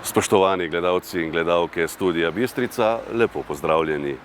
Spoštovani gledalci in gledalke Studia Bistrica, lepo pozdravljeni.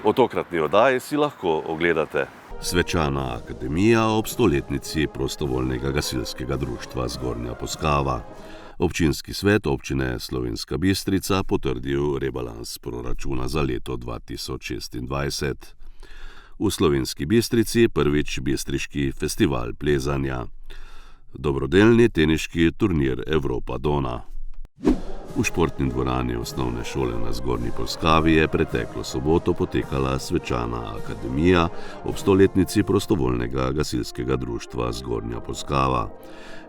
O tokratni oddaji si lahko ogledate Svečana akademija ob 100-letnici prostovoljnega gasilskega društva Zgornja Poskava. Občinski svet občine Slovenska Bistrica potrdil rebalans proračuna za leto 2026. V Slovenski Bistrici prvič bistriški festival plezanja. Dobrodelni teniški turnir Evropa Dona. V športni dvorani osnovne šole na Zgornji Poskavi je preteklo soboto potekala Svečana akademija ob 100-letnici prostovoljnega gasilskega društva Zgornja Poskava.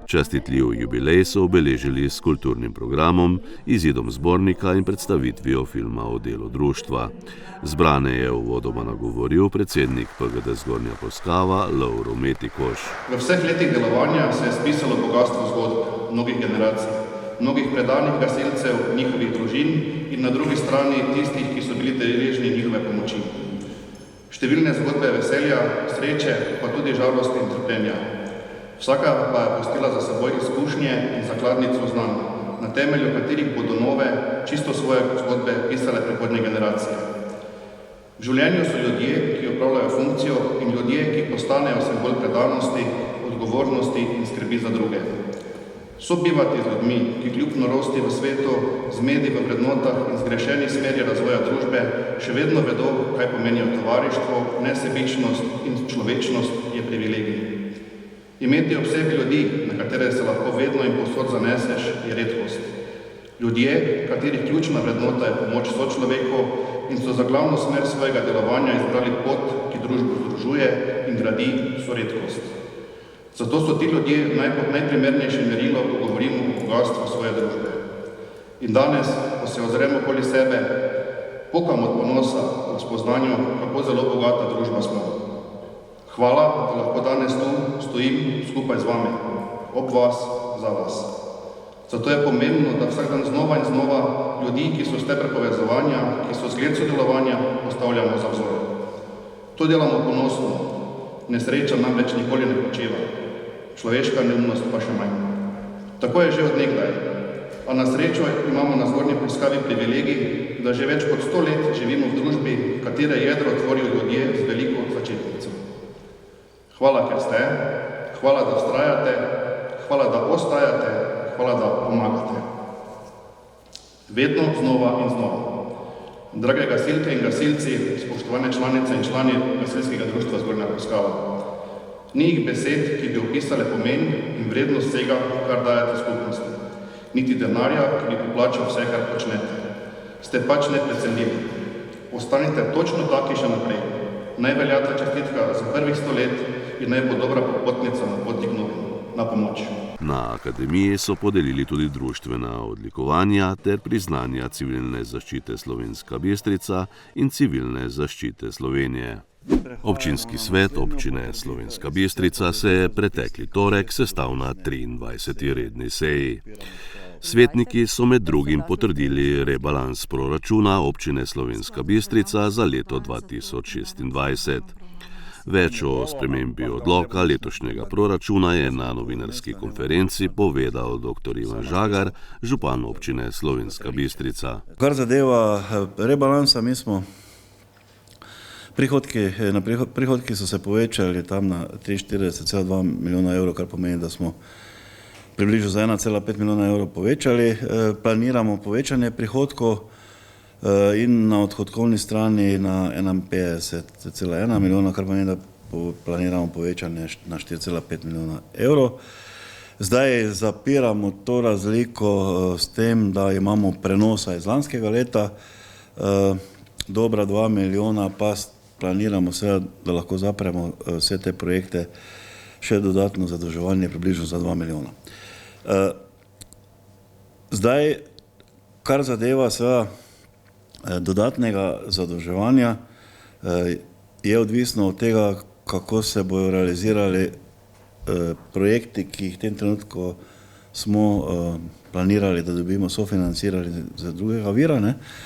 Častitljiv jubilej so obeležili s kulturnim programom, izidom zbornika in predstavitvijo filma o delu društva. Zbrane je uvodoma nagovoril predsednik PGD Zgornja Poskava Lovro Metikoš. V vseh letih delovanja se je spisalo bogatstvo zgodb mnogih generacij, mnogih predanih gasilcev, njihovih družin in na drugi strani tistih, ki so bili deležni njihove pomoči. Številne zgodbe veselja, sreče, pa tudi žalosti in trpljenja. Vsaka pa je pustila za seboj izkušnje in zakladnico znanj, na temelju katerih bodo nove, čisto svoje zgodbe pisale prihodnje generacije. V življenju so ljudje, ki opravljajo funkcijo, in ljudje, ki postanejo simbol predanosti, odgovornosti in skrbi za druge. Sobivati z ljudmi, ki kljub norosti v svetu, zmedi v vrednotah in zgrešeni smeri razvoja družbe, še vedno vedo, kaj pomenijo tovarištvo, nesebičnost in človečnost, je privilegij. Imeti ob sebi ljudi, na katere se lahko vedno in povsod zaneseš, je redkost. Ljudje, katerih ključna vrednota je pomoč sočloveku in so za glavno smer svojega delovanja izbrali pot, ki družbo združuje in gradi, so redkost. Zato so ti ljudje najprimernejše merilo, ko govorimo o bogastvu svoje družbe. In danes, ko se ozremo okoli sebe, pokam od ponosa v spoznanju, kako zelo bogata družba smo. Hvala, da lahko danes tu stojim skupaj z vami, ob vas, za vas. Zato je pomembno, da vsak dan znova in znova ljudi, ki so steber povezovanja, ki so zgled sodelovanja, postavljamo za vzor. To delamo ponosno, nesreča namreč nikoli ne počiva, človeška neumnost pa še manj. Tako je že od nekdaj, a na srečo imamo na Zgornji Poskavi privilegij, da že več kot 100 let živimo v družbi, katere jedro tvorijo ljudje z veliko začetnico. Hvala, ker ste, hvala, da vztrajate, hvala, da ostajate, hvala, da pomagate. Vedno znova in znova. Drage gasilke in gasilci, spoštovane članice in člani Gasilskega društva Zgornja Poskava. Ni jih besed, ki bi opisale pomen in vrednost vsega, kar dajete skupnosti. Niti denarja, ki bi poplačal vse, kar počnete. Ste pač neprecenljivi. Ostanite točno taki še naprej. Naj velja ta čestitka za prvih 100 let in naj bo dobra popotnica na poti k novim. Na pomoč. Na akademiji so podelili tudi društvena odlikovanja ter priznanja Civilne zaščite Slovenska Bistrica in Civilne zaščite Slovenije. Občinski svet občine Slovenska Bistrica se je pretekli torek sestal na 23. redni seji. Svetniki so med drugim potrdili rebalans proračuna občine Slovenska Bistrica za leto 2026. Več o spremembi odloka letošnjega proračuna je na novinarski konferenci povedal dr. Ivan Žagar, župan občine Slovenska Bistrica. Kar zadeva rebalansa, mi smo prihodki so se povečali tam na 43,2 milijona evrov, kar pomeni, da smo približno za 1,5 milijona evrov povečali. Planiramo povečanje prihodkov in na odhodkovni strani na 51,1 milijona, kar pomeni, da planiramo povečanje na 4,5 milijona evrov. Zdaj zapiramo to razliko s tem, da imamo prenosa iz lanskega leta, dobra 2 milijona, pa planiramo seveda, da lahko zapremo vse te projekte, še dodatno zadolževanje približno za 2 milijona. Zdaj, kar zadeva seveda dodatnega zadolževanja, je odvisno od tega, kako se bodo realizirali projekti, ki jih v tem trenutku smo planirali, da dobimo sofinancirali za drugega vira,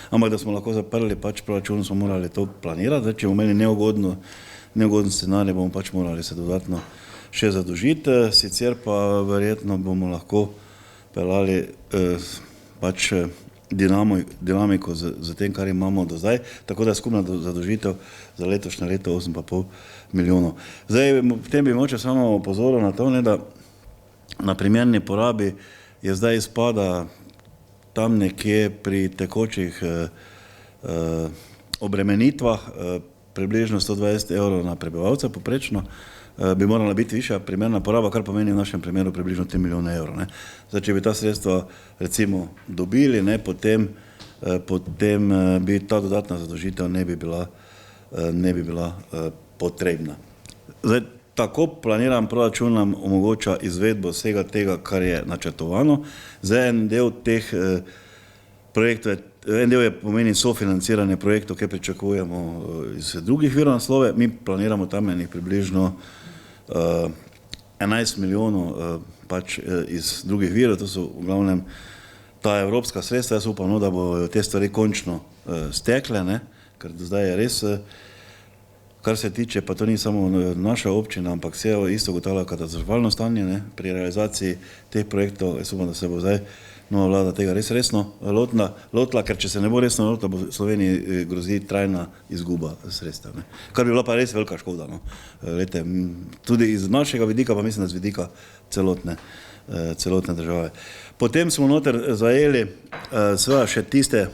ampak da smo lahko zaprli proračun, smo morali to planirati. Če bomo imeli neugoden scenarij, bomo morali se dodatno še zadolžiti, sicer pa verjetno bomo lahko peljali pač dinamiko z tem, kar imamo do zdaj, tako da je skupna zadolžitev za letošnje leto 8,5 milijonov. Zdaj, v tem bi moče samo opozoril na to, da na primerni porabi je zdaj izpada tam nekje pri tekočih obremenitvah približno 120 evrov na prebivalca poprečno, bi morala biti višja primerna poraba, kar pomeni v našem primeru približno 3 milijone evrov. Zdaj, če bi ta sredstva recimo dobili, potem bi ta dodatna zadolžitev ne bi bila potrebna. Zdaj, tako planiran proračun nam omogoča izvedbo vsega tega, kar je načrtovano. Zdaj, en del teh projektov je pomeni sofinanciranje projektov, ki pričakujemo iz drugih virov naslove. Mi planiramo tam približno 11 milijonov pač iz drugih virov, to so v glavnem ta evropska sredstva. Jaz upam, da bo te stvari končno stekle, ker do zdaj je res, kar se tiče, pa to ni samo naša občina, ampak vse isto ugotavlja katastrofalno stanje pri realizaciji teh projektov. Jaz upam, da se bo zdaj nova vlada tega res resno lotila, ker če se ne bo resno lotila, bo Sloveniji grozi trajna izguba sredstev. Kar bi bila pa res velika škoda. Lejte, tudi iz našega vidika, pa mislim, da z vidika celotne države. Potem smo noter zajeli seveda še tiste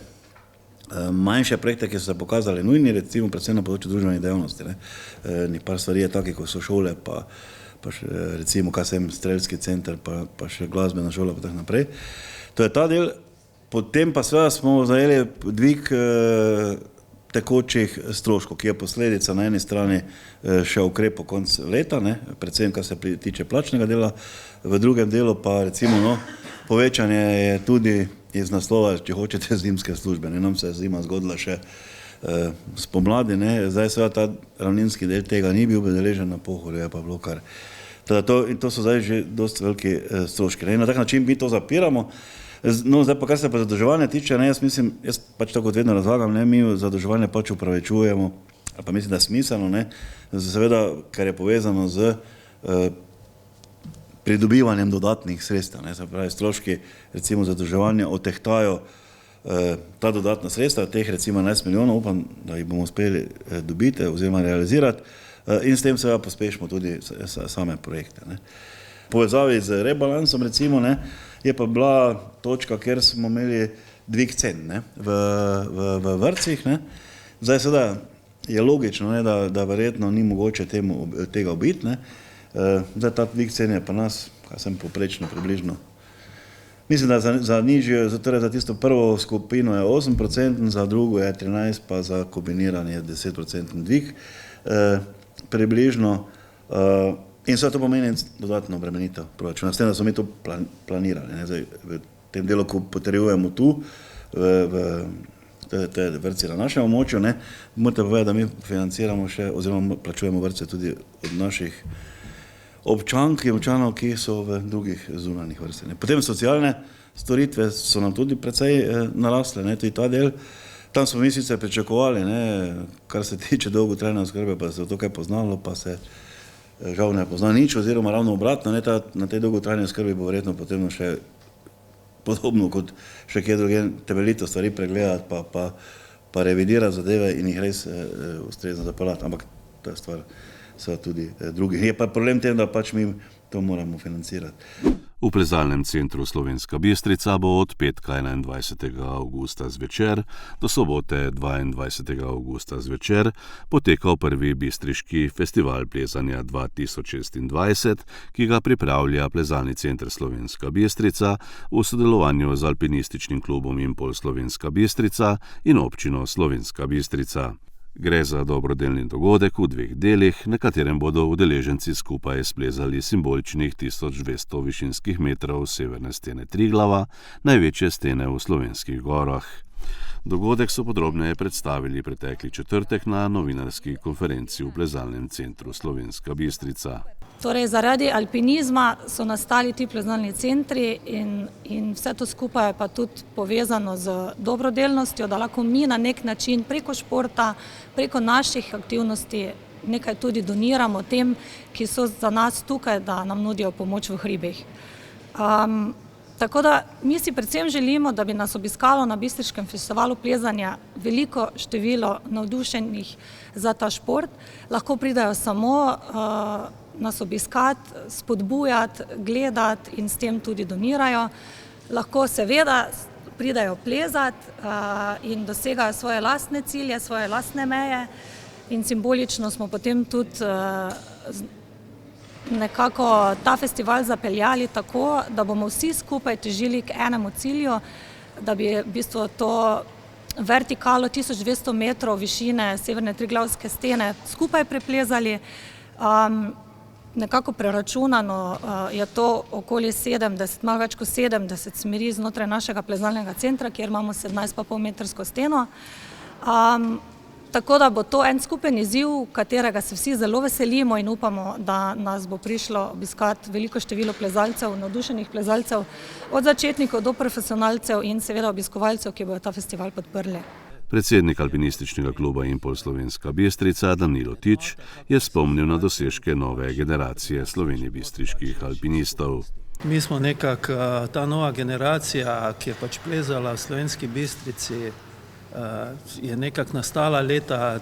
manjše projekte, ki so se pokazali nujni, recimo predvsem na področju družbenih dejavnosti. Par stvari je takih, kot so šole, pa še recimo strelski center, pa še glasbena šola, pa tako naprej. To je ta del. Potem pa seveda smo zajeli dvig tekočih stroškov, ki je posledica na eni strani še ukrepov konc leta, predvsem kar se tiče plačnega dela, v drugem delu pa recimo povečanje je tudi iz naslova, če hočete, zimske službe. Nam se je zima zgodila še spomladi, zdaj seveda ta ravninski del tega ni bil udeležen na Pohorju, je pa bilo kar. In to so zdaj že dosti veliki stroški. Na tak način mi to zapiramo. Zdaj pa kar se pa zadolževanja tiče, jaz pač tako kot vedno razlagam, mi zadolževanje pač upravičujemo, ali pa mislim, da je smiselno, seveda, ker je povezano z pridobivanjem dodatnih sredstev. Se pravi, stroški recimo zadolževanja odtehtajo ta dodatna sredstva, teh recimo 11 milijonov, upam, da jih bomo uspeli dobiti oziroma realizirati in s tem seveda pospešimo tudi same projekte. Povezavi z rebalansom recimo, je pa bila točka, kjer smo imeli dvig cen v vrtcih. Zdaj seveda je logično, da verjetno ni mogoče tega obiti. Zdaj ta dvig cen je pa nas, kaj sem poprečno približno. Mislim, da za nižjo, torej za tisto prvo skupino je 8%, za drugo je 13%, pa za kombiniranje 10% dvig približno. In vse to pomeni dodatno obremenitev proračuna. S tem, da smo mi to planirali. Zdaj, v tem delu, ko potrjujemo tu, te vrtce na našem območju, morate povedati, da mi financiramo še, oziroma plačujemo vrtce tudi od naših občank in občanov, ki so v drugih zunanjih vrstah. Potem socialne storitve so nam tudi precej narasle, tudi ta del. Tam smo mi sicer pričakovali, kar se tiče dolgotrajne oskrbe, pa se je to kaj poznalo, pa se žal ne pozna nič, oziroma ravno obratno, na tej dolgotrajni oskrbi bo verjetno potrebno še podobno kot še kje druge temeljito stvari pregledati, pa revidirati zadeve in jih res ustrezno zapeljati, ampak to je stvar seveda tudi drugih. Je pa problem tem, da pač mi to moramo financirati. V plezalnem centru Slovenska Bistrica bo od petka 21. avgusta zvečer do sobote 22. avgusta zvečer potekal prvi bistriški festival plezanja 2026, ki ga pripravlja plezalni center Slovenska Bistrica v sodelovanju z alpinističnim klubom Impol Slovenska Bistrica in občino Slovenska Bistrica. Gre za dobrodelni dogodek v dveh delih, na katerem bodo udeleženci skupaj splezali simboličnih 1200 višinskih metrov severne stene Triglava, največje stene v slovenskih gorah. Dogodek so podrobneje predstavili pretekli četrtek na novinarski konferenci v plezalnem centru Slovenska Bistrica. Torej, zaradi alpinizma so nastali ti plezalni centri in vse to skupaj je pa tudi povezano z dobrodelnostjo, da lahko mi na nek način preko športa, preko naših aktivnosti nekaj tudi doniramo tem, ki so za nas tukaj, da nam nudijo pomoč v hribih. Tako da mi si predvsem želimo, da bi nas obiskalo na Bistriškem festivalu plezanja veliko število navdušenih za ta šport. Lahko pridajo samo nas obiskati, spodbujati, gledati in s tem tudi donirajo. Lahko seveda pridajo plezati in dosegajo svoje lastne cilje, svoje lastne meje in simbolično smo potem tudi nekako ta festival zapeljali tako, da bomo vsi skupaj težili k enemu cilju, da bi v bistvu to vertikalo 1200 metrov višine Severne Triglavske stene skupaj preplezali. Nekako preračunano je to okoli 70, malo več kot 70 smeri znotraj našega plezalnega centra, kjer imamo 17,5 metrsko steno. Tako da bo to en skupen izziv, katerega se vsi zelo veselimo in upamo, da nas bo prišlo obiskati veliko število plezalcev, navdušenih plezalcev, od začetnikov do profesionalcev in seveda obiskovalcev, ki bodo ta festival podprli. Predsednik Alpinističnega kluba Impol Slovenska Bistrica Danilo Tič je spomnil na dosežke nove generacije slovenjebistriških alpinistov. Mi smo nekako ta nova generacija, ki je pač plezala v Slovenski Bistrici, je nekako nastala leta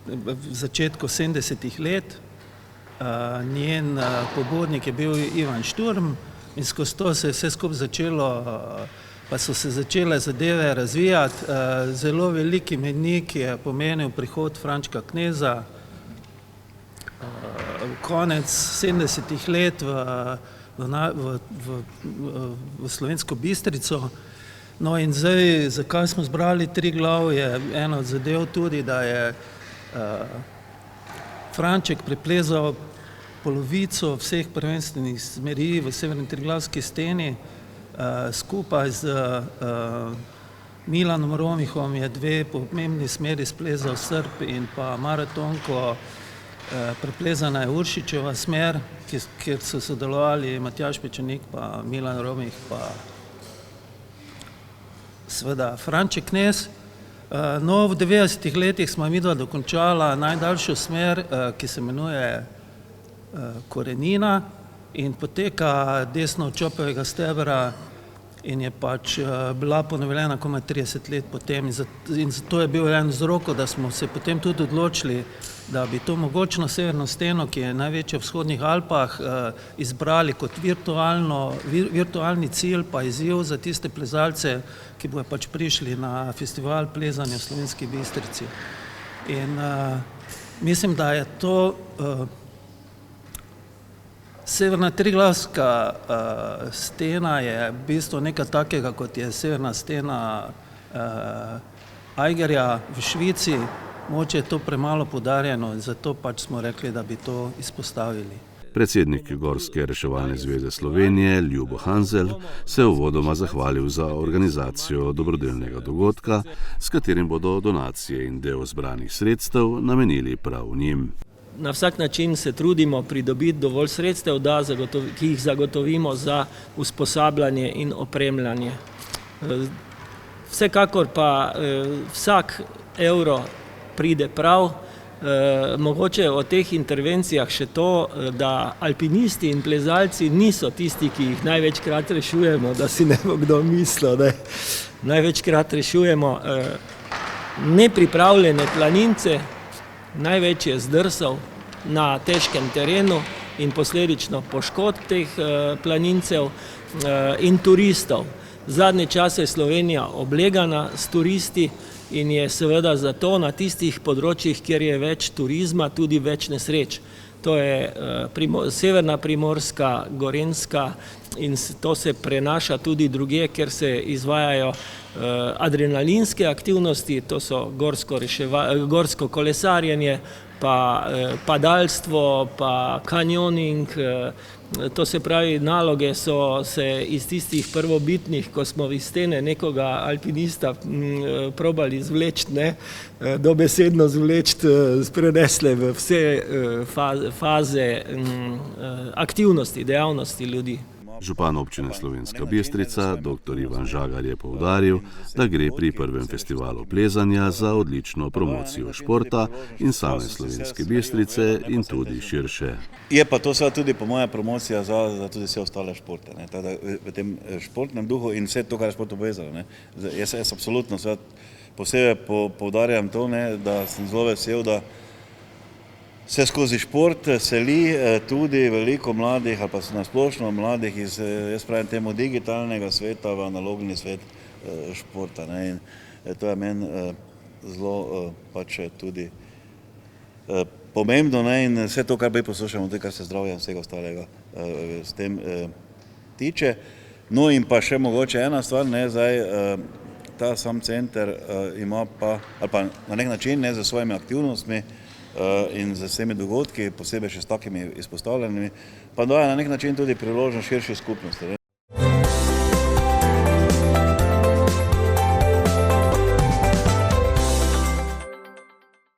v začetku 70-ih let. Njen pobudnik je bil Ivan Šturm in skozi to se je vse skupaj začelo, pa so se začele zadeve razvijati. Zelo veliki mejnik je pomenil prihod Frančka Kneza konec 70-ih let v Slovensko Bistrico. No in zdaj, zakaj smo zbrali Triglav, je ena od zadev tudi, da je Franček preplezal polovico vseh prvenstvenih smeri v Severni Triglavski steni. Skupaj z Milanom Romihom je dve pomembni smeri splezal Srb in pa maratonko. Preplezana je Uršičeva smer, kjer so sodelovali Matjaž Pečenik pa Milan Romih pa seveda Franček Knez. No, v 90-ih letih smo midva dokončala najdaljšo smer, ki se imenuje Korenina in poteka desno od Čopovega stebra in je pač bila ponovljena komaj 30 let potem. In zato je bil en vzrok, da smo se potem tudi odločili, da bi to mogočno severno steno, ki je največja v vzhodnih Alpah, izbrali kot virtualni cilj pa izziv za tiste plezalce, ki bodo pač prišli na festival plezanja v Slovenski Bistrici. In mislim, da je to Severna Triglavska stena je v bistvu nekaj takega, kot je severna stena Eigerja v Švici. Mogoče je to premalo poudarjeno in zato pač smo rekli, da bi to izpostavili. Predsednik Gorske reševalne zveze Slovenije Ljubo Hanzel se je uvodoma zahvalil za organizacijo dobrodelnega dogodka, s katerim bodo donacije in del zbranih sredstev namenili prav njim. Na vsak način se trudimo pridobiti dovolj sredstev, ki jih zagotovimo za usposabljanje in opremljanje. Vsekakor pa vsak evro pride prav. Mogoče o teh intervencijah še to, da alpinisti in plezalci niso tisti, ki jih največkrat rešujemo, da si ne bo kdo mislil, da največkrat rešujemo nepripravljene planince, največje zdrsov na težkem terenu in posledično poškodb teh planincev in turistov. Zadnje čase je Slovenija oblegana s turisti in je seveda zato na tistih področjih, kjer je več turizma, tudi več nesreč. To je severna Primorska, Gorenjska in to se prenaša tudi drugje, kjer se izvajajo adrenalinske aktivnosti, to so gorsko kolesarjenje, pa padalstvo, pa kanjoning. To se pravi, naloge so se iz tistih prvobitnih, ko smo iz stene nekoga alpinista probali zvleči, dobesedno zvleči, prenesle v vse faze aktivnosti, dejavnosti ljudi. Župan občine Slovenska Bistrica, dr. Ivan Žagar, je poudaril, da gre pri prvem festivalu plezanja za odlično promocijo športa in same Slovenske Bistrice in tudi širše. Je pa to tudi po moja promocija za tudi vse ostale športe, ne? Tada v tem športnem duhu in vse to, kar je športu povezano, ne? Jaz absolutno posebej poudarjam to, ne, da sem zelo vesel, da se skozi šport seli tudi veliko mladih ali pa nasplošno mladih iz, jaz pravim temu, digitalnega sveta v analogni svet športa, ne? In to je meni zelo pač tudi pomembno, ne? In vse to, kar poslušamo, tudi kar se zdravja in vsega ostalega s tem tiče. No in pa še mogoče ena stvar, ne, zdaj ta sam center ima pa, ali pa na nek način, ne, z svojimi aktivnostmi in z vsemi dogodki, posebej še s takimi izpostavljenimi, pa daje na nek način tudi priložnost širši skupnosti.